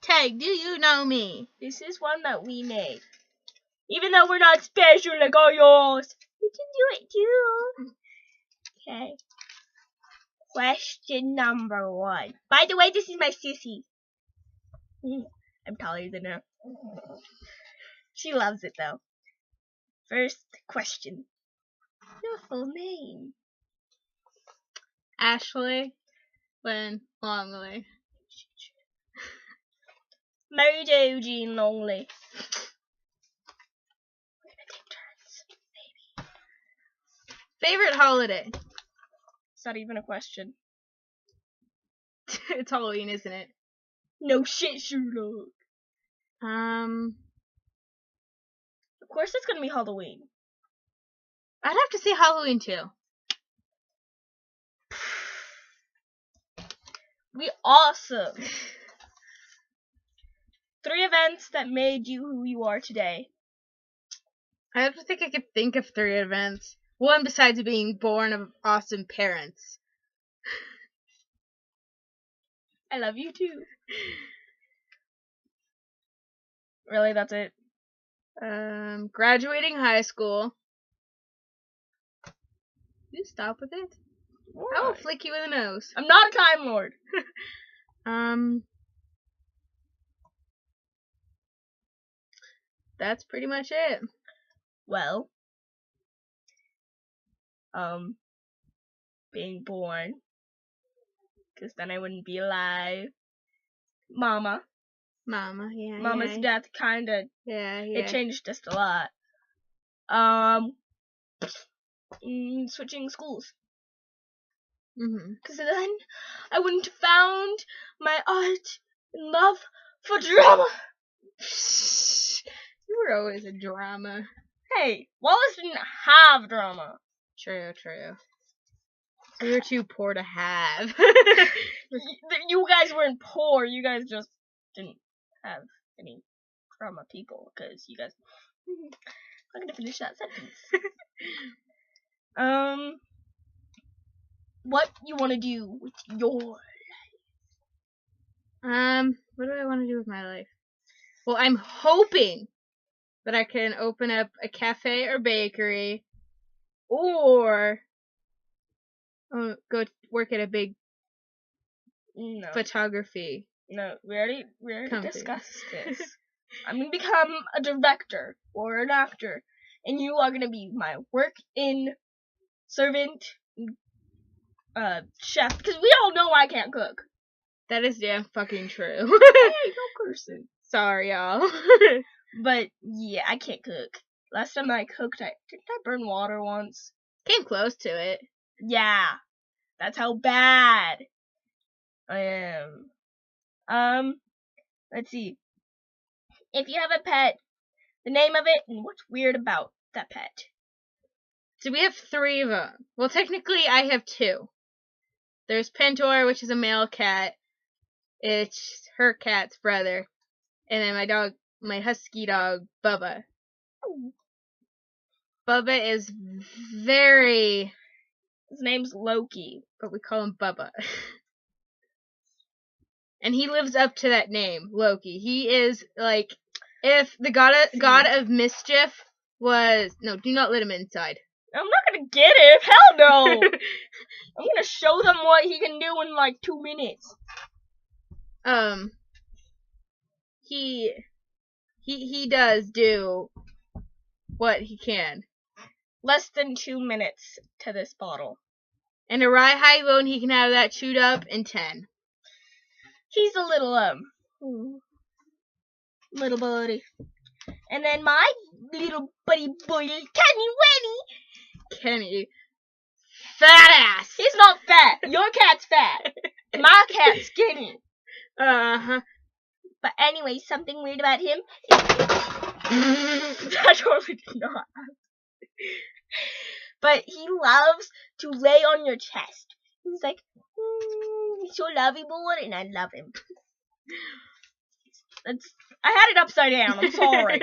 Hashtag, do you know me? This is one that we made. Even though we're not special like all yours. You can do it too. Okay. Question number 1. By the way, this is my sissy. I'm taller than her. She loves it though. First question. Your full name. Ashley Lynn Longley. Mary J. Eugene Longley. We're gonna take turns, maybe. Favorite holiday? It's not even a question. It's Halloween, isn't it? No shit, Sherlock. Of course it's gonna be Halloween. I'd have to say Halloween too. We awesome. 3 events that made you who you are today. I have to think I could think of 3 events. One besides being born of awesome parents. I love you too. Really, that's it? Graduating high school. You stop with it? I will flick you in the nose. I'm not a Time Lord. That's pretty much it. Well, being born, because then I wouldn't be alive. Mama, yeah. Mama's yeah. death kinda, Yeah. it changed us a lot. Switching schools. Because then I wouldn't have found my art and love for drama. You were always a drama. Hey, Wallace didn't have drama. True. We were too poor to have. You guys weren't poor. You guys just didn't have any drama people. Because you guys... I'm going to finish that sentence. What you want to do with your life? What do I want to do with my life? Well, I'm hoping that I can open up a cafe or bakery, or go work at a big photography. No, we already company. discussed this. I'm gonna become a director or an actor, and you are gonna be my work-in servant, chef. Because we all know I can't cook. That is damn fucking true. Hey, no cursing. Sorry, y'all. But yeah, I can't cook. Last time I cooked, didn't I burn water once? Came close to it. Yeah, that's how bad I am. Let's see. If you have a pet, the name of it and what's weird about that pet. So we have 3 of them. Well, technically, I have 2. There's Pentor, which is a male cat. It's her cat's brother. And then my husky dog, Bubba. Ooh. Bubba is very... His name's Loki, but we call him Bubba. And he lives up to that name, Loki. He is, like, if the god of mischief was... No, do not let him inside. I'm not gonna get it. Hell no. I'm gonna show them what he can do in, like, 2 minutes. He does do what he can. Less than 2 minutes to this bottle. And a rye high bone, he can have that chewed up in 10. He's a little, little buddy. And then my little buddy boy, Kenny. Fat ass! He's not fat. Your cat's fat. My cat's skinny. Uh-huh. But anyway, something weird about him is... I totally did not. But he loves to lay on your chest. He's like, he's so lovable, and I love him. I had it upside down, I'm sorry.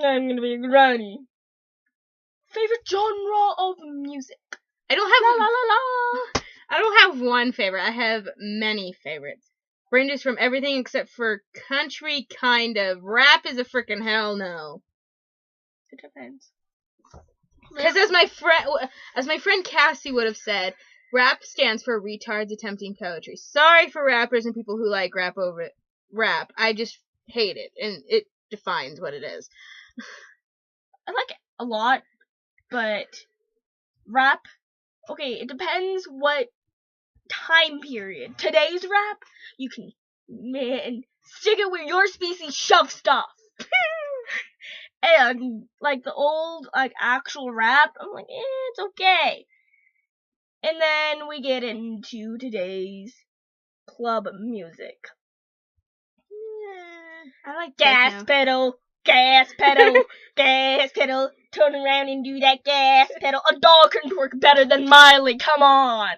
I'm gonna be a granny. Favorite genre of music? I don't have I don't have one favorite. I have many favorites. ranges from everything except for country, kind of. Rap is a freaking hell no. It depends. Because as my friend Cassie would have said, rap stands for retards attempting poetry. Sorry for rappers and people who like rap over rap. I just hate it, and it defines what it is. I like it a lot, but rap, okay, it depends what time period. Today's rap, you can, man, stick it where your species shove stuff. And, like, the old, like, actual rap, I'm like, it's okay. And then we get into today's club music. I like Gas techno. pedal, gas pedal, gas pedal, turn around and do that gas pedal. A dog can twerk better than Miley, come on.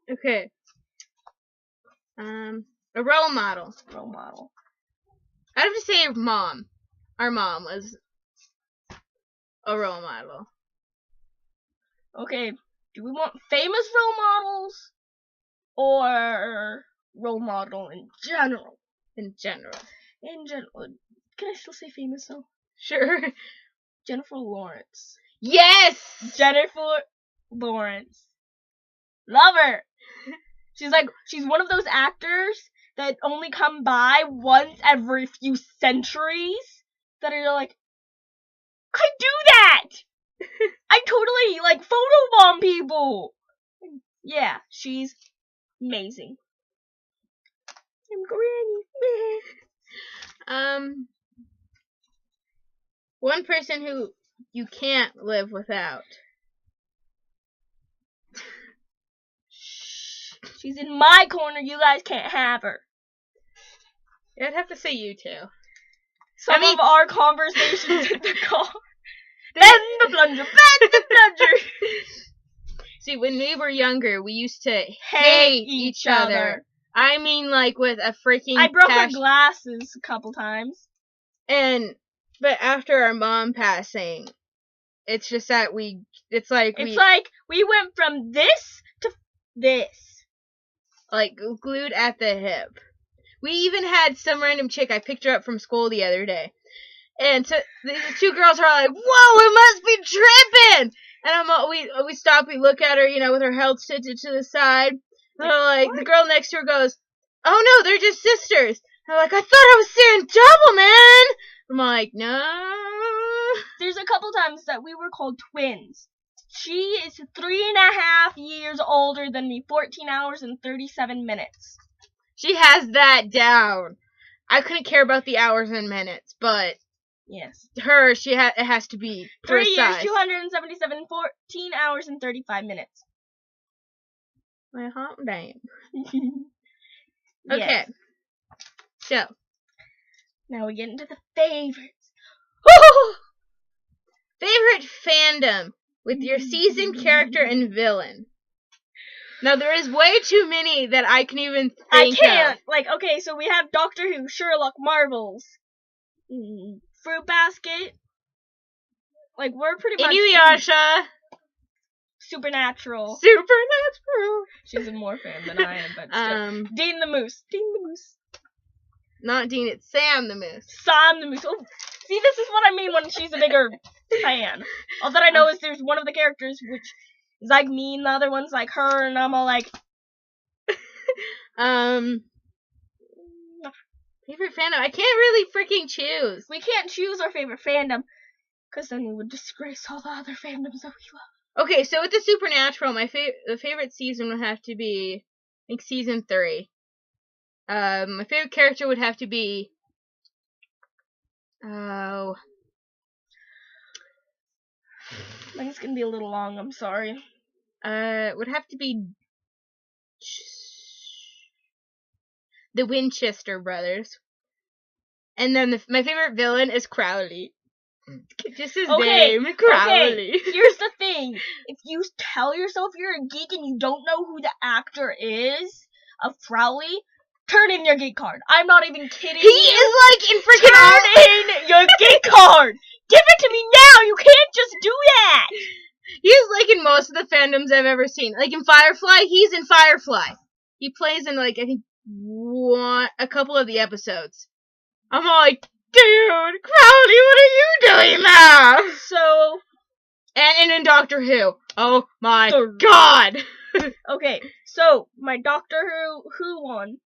Okay. A role model. Role model. I'd have to say mom. Our mom was a role model. Okay, do we want famous role models or role model in general? In general. In general. Can I still say famous though? Sure. Jennifer Lawrence. Yes! Jennifer Lawrence. Love her. She's one of those actors that only come by once every few centuries that are like, I do that! I totally, like, photobomb people! Yeah, she's amazing. I'm granny. One person who you can't live without. She's in my corner, you guys can't have her. I'd have to say you two. Some of our conversations in the car. Bend the plunger, bend the plunger. See, when we were younger, we used to hate each other. I mean, like, with a freaking I broke her passion. glasses a couple times. But after our mom passing, it's just that it's like we went from this to this. Like, glued at the hip. We even had some random chick, I picked her up from school the other day. And so the two girls are like, whoa, it must be tripping! And we stop, we look at her, with her health tilted to the side. And they're like, what? The girl next to her goes, oh no, they're just sisters. And they're like, I thought I was seeing double, man! I'm like, no. There's a couple times that we were called twins. She is 3.5 years older than me, 14 hours and 37 minutes. She has that down. I couldn't care about the hours and minutes, but yes, her, it has to be 3 precise. years, 277, 14 hours and 35 minutes. My hot damn. Yes. Okay. So, now we get into the favorites. Favorite fandom with your season, character, and villain. Now, there is way too many that I can even think I can't. of. Like, okay, so we have Doctor Who, Sherlock, Marvels, Fruit Basket. Like, we're pretty much... Inuyasha. Supernatural. She's a more fan than I am, but still. Dean the Moose. Not Dean, it's Sam the Moose. Sam the Moose. Oh, see, this is what I mean when she's a bigger fan. All that I know is there's one of the characters which is like me and the other one's like her, and I'm all like... Favorite fandom? I can't really freaking choose. We can't choose our favorite fandom, because then we would disgrace all the other fandoms that we love. Okay, so with the Supernatural, the favorite season would have to be, I think, season 3. My favorite character would have to be... Oh... Mine's gonna be a little long, I'm sorry. It would have to be... the Winchester brothers. And then my favorite villain is Crowley. Just his name, Crowley. Okay, here's the thing. If you tell yourself you're a geek and you don't know who the actor is of Crowley, turn in your geek card. I'm not even kidding. He is like in freaking Turn in your geek card. Give it to me now. You can't just do that. He's like in most of the fandoms I've ever seen. Like in Firefly, he's in Firefly. he plays in like I think a couple of the episodes. I'm all like, dude, Crowley, what are you doing now? So, and in Doctor Who. Oh my god. Okay, so my Doctor Who one.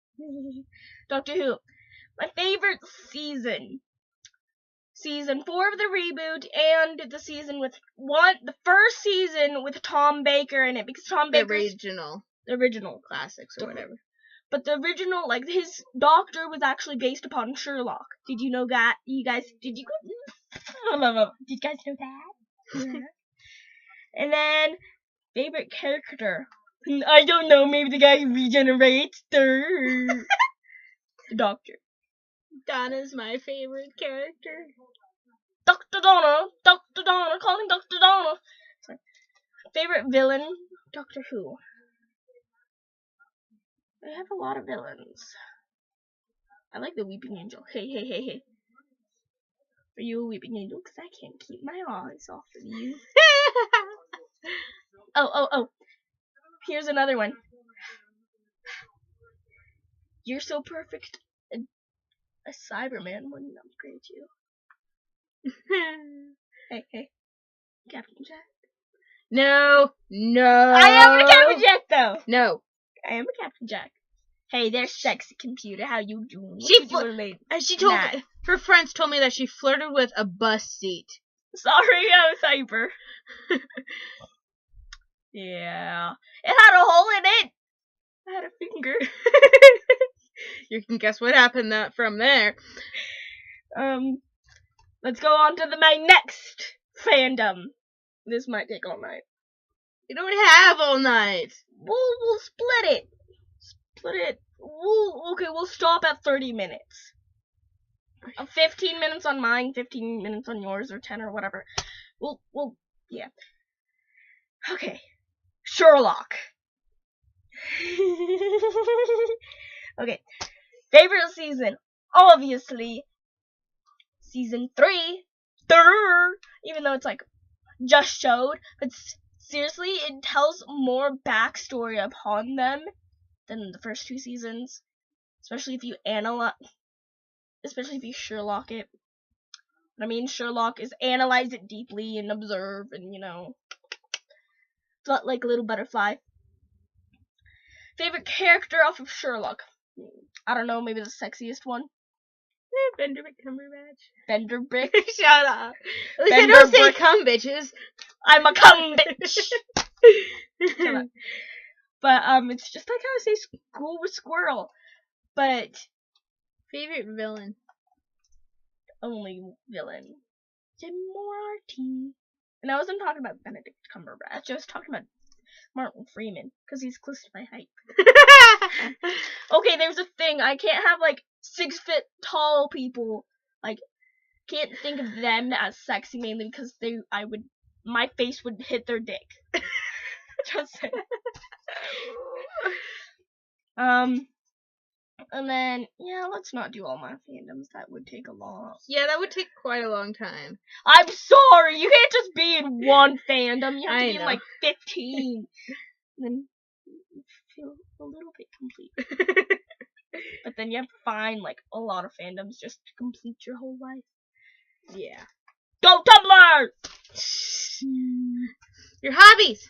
Doctor Who. My favorite season. Season 4 of the reboot and the season with the first season with Tom Baker in it, because Tom Baker's the original classics or whatever. But the original, like, his Doctor was actually based upon Sherlock. Did you know that? Did you guys know that? Yeah. And then favorite character. I don't know, maybe the guy who regenerates. The Doctor. Donna's my favorite character. Dr. Donna, calling Dr. Donna. Sorry. Favorite villain, Doctor Who. I have a lot of villains. I like the Weeping Angel. Hey. Are you a Weeping Angel? Because I can't keep my eyes off of you. Oh. Here's another one. You're so perfect. A Cyberman wouldn't upgrade you. Hey. Captain Jack. No. I am a Captain Jack, though. No. I am a Captain Jack. Hey, there's sexy computer. How you doing? She told me, her friends told me that she flirted with a bus seat. Sorry, I was hyper. Yeah. It had a hole in it. I had a finger. You can guess what happened from there. Let's go on to my next fandom. This might take all night. You don't have all night. We'll split it. We'll stop at 30 minutes. 15 minutes on mine, 15 minutes on yours, or 10 or whatever. Yeah. Okay. Sherlock. Okay. Favorite season? Obviously, season 3. Even though it's like just showed, but seriously, it tells more backstory upon them than the first 2 seasons. Especially if you Sherlock it. I mean, Sherlock is analyze it deeply and observe and, not like a little butterfly. Favorite character off of Sherlock? I don't know, maybe the sexiest one. Benedict Cumberbatch. Benderbrick. Shut up. At least I don't say cum, bitches. I'm a cum bitch. Shut up. But it's just like how I say school with squirrel. But favorite villain. Only villain. Jim Morty. And I wasn't talking about Benedict Cumberbatch. I was talking about Martin Freeman, because he's close to my height. Okay, there's a thing. I can't have, 6 foot tall people. Can't think of them as sexy, mainly because my face would hit their dick. Just saying. And then, let's not do all my fandoms. That would take a long. Yeah, that would take quite a long time. I'm sorry, you can't just be in one fandom. You have to be in 15. Then you feel a little bit complete. But then you have to find a lot of fandoms just to complete your whole life. Yeah. Go Tumblr! Your hobbies.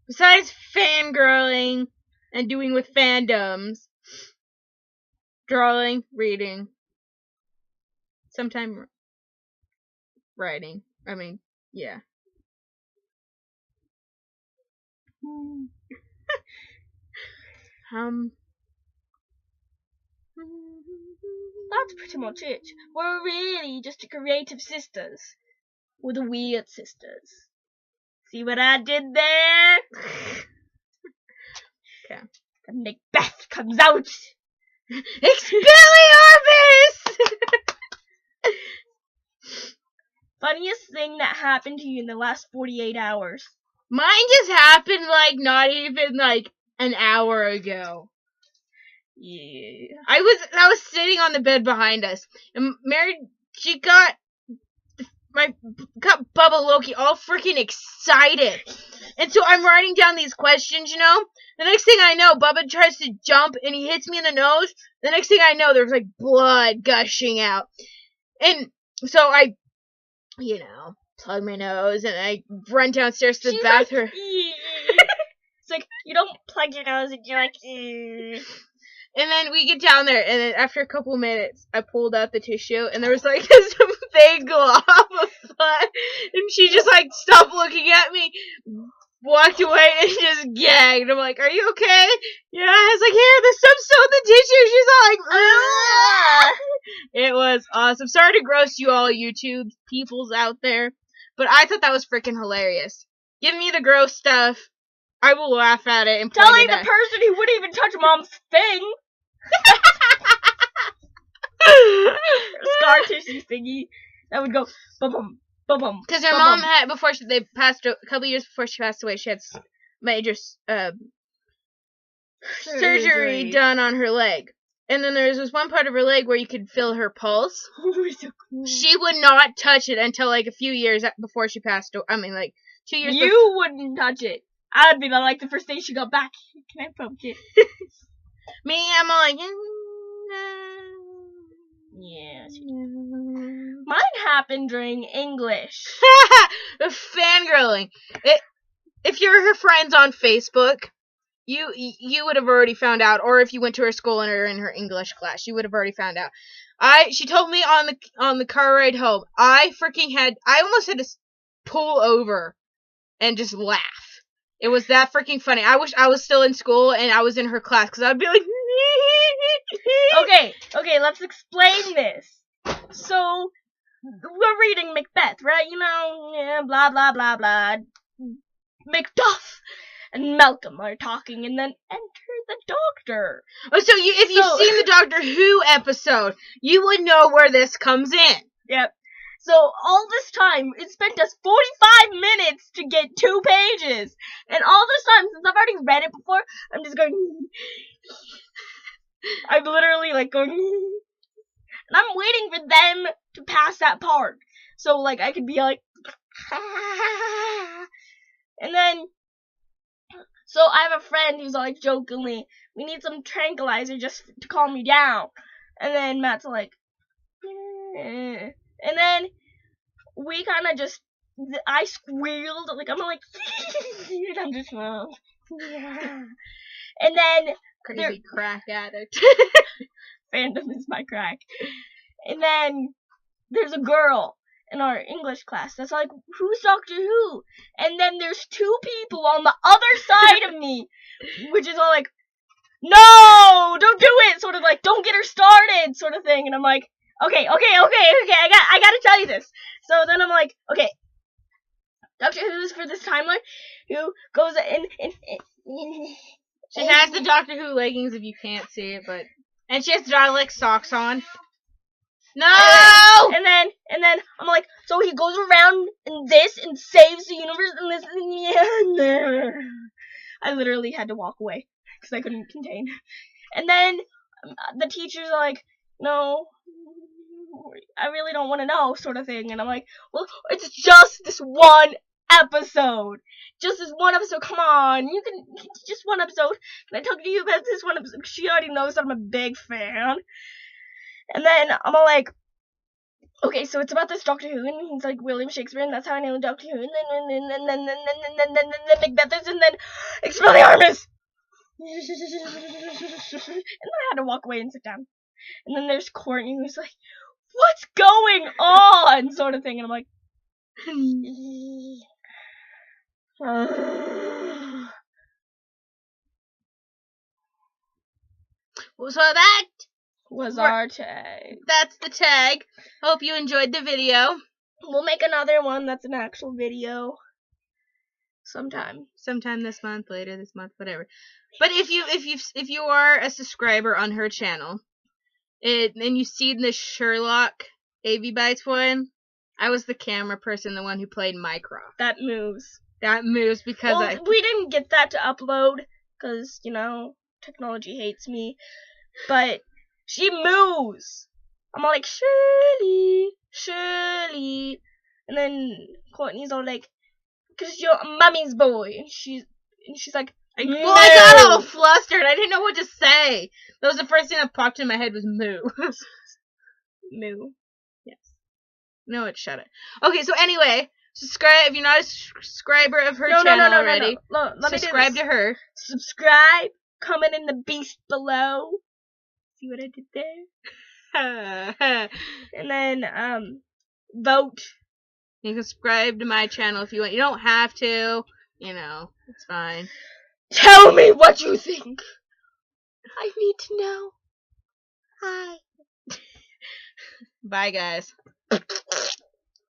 Besides fangirling and doing with fandoms, drawing, reading, sometimes writing. I mean, yeah. That's pretty much it. We're really just a creative sisters. We're the weird sisters. See what I did there? Okay. The Macbeth comes out. Expelliarmus! Funniest thing that happened to you in the last 48 hours. Mine just happened not even an hour ago. Yeah. I was sitting on the bed behind us, and Mary, she got got Bubba Loki all freaking excited. And so I'm writing down these questions, you know? The next thing I know, Bubba tries to jump and he hits me in the nose. The next thing I know, there's like blood gushing out. And so I, you know, plug my nose and I run downstairs to the bathroom. Like, it's like, you don't plug your nose and you're like, And then we get down there, and then after a couple minutes, I pulled out the tissue, and there was like this big glob of blood, and she just like stopped looking at me, walked away, and just gagged. I'm like, "Are you okay?" Yeah, I was like, "Here, there's some still in the tissue." She's all like, "Ah!" It was awesome. Sorry to gross you all YouTube peoples out there, but I thought that was freaking hilarious. Give me the gross stuff. I will laugh at it and telling the person who wouldn't even touch Mom's thing. Scar tissue thingy that would go bum bum bum. Because her mom had they passed a couple years before she passed away. She had major surgery done on her leg, and then there was this one part of her leg where you could feel her pulse. Oh, so cool. She would not touch it until like a few years before she passed away. I mean, like 2 years. You wouldn't touch it. I'd be like the first thing she got back. Can I poke it? Me, I'm all like, yeah. Mine happened during English. Fangirling. If you're her friends on Facebook, you would have already found out, or if you went to her school and are in her English class, you would have already found out. She told me on the car ride home, I almost had to pull over and just laugh. It was that freaking funny. I wish I was still in school and I was in her class, because I'd be like, Okay, let's explain this. So, we're reading Macbeth, right? You know, yeah, blah, blah, blah, blah. Macduff and Malcolm are talking, and then enter the Doctor. Oh, so if you've seen the Doctor Who episode, you would know where this comes in. Yep. So, all this time, it spent us 45 minutes to get 2 pages. And all this time, since I've already read it before, I'm just going... I'm literally, like, going... And I'm waiting for them to pass that part. So, like, I could be like... And then... So, I have a friend who's like, jokingly, we need some tranquilizer just to calm me down. And then Matt's like... And then we kind of just, I squealed, like, I'm like, and I'm just, yeah. And then, crazy crack addict. Fandom is my crack. And then, there's a girl in our English class that's like, who's Doctor Who? And then there's 2 people on the other side of me, which is all like, no, don't do it, sort of like, don't get her started, sort of thing. And I'm like, Okay, I gotta tell you this. So then I'm like, okay, Doctor Who's for this timeline, who goes in she has the Doctor Who leggings if you can't see it, and she has Dalek socks on. No! And then I'm like, so he goes around in this and saves the universe and this, yeah. I literally had to walk away because I couldn't contain. And then the teachers are like, no, I really don't want to know, sort of thing. And I'm like, well, it's just this one episode. Just this one episode. Come on, it's just one episode. Can I talk to you about this one episode? She already knows that I'm a big fan. And then I'm all like, okay, so it's about this Doctor Who, and he's like William Shakespeare, and that's how I know Doctor Who. And then Macbeth is, and then Expelliarmus. And then I had to walk away and sit down. And then there's Courtney, who's like, what's going on? Sort of thing. And I'm like, so that was our tag. That's the tag. Hope you enjoyed the video. We'll make another one that's an actual video. Sometime this month, later this month, whatever. But if you are a subscriber on her channel, and you've seen the Sherlock AV Bites one, I was the camera person, the one who played Mycroft. That moves because we didn't get that to upload because, you know, technology hates me. But she moves. I'm all like, Shirley. And then Courtney's all like, "'Cause you're mommy's boy." And she's like, Well, "No." I got all flustered. I didn't know what to say. That was the first thing that popped in my head was moo. Moo. Yes. No, it shut it. Okay, so anyway, subscribe if you're not a subscriber of her channel already. No. Let me Subscribe do to her. Subscribe. Comment in the beast below. See what I did there? And then vote. You can subscribe to my channel if you want. You don't have to. You know, it's fine. Tell me what you think. I need to know. Hi. Bye, guys.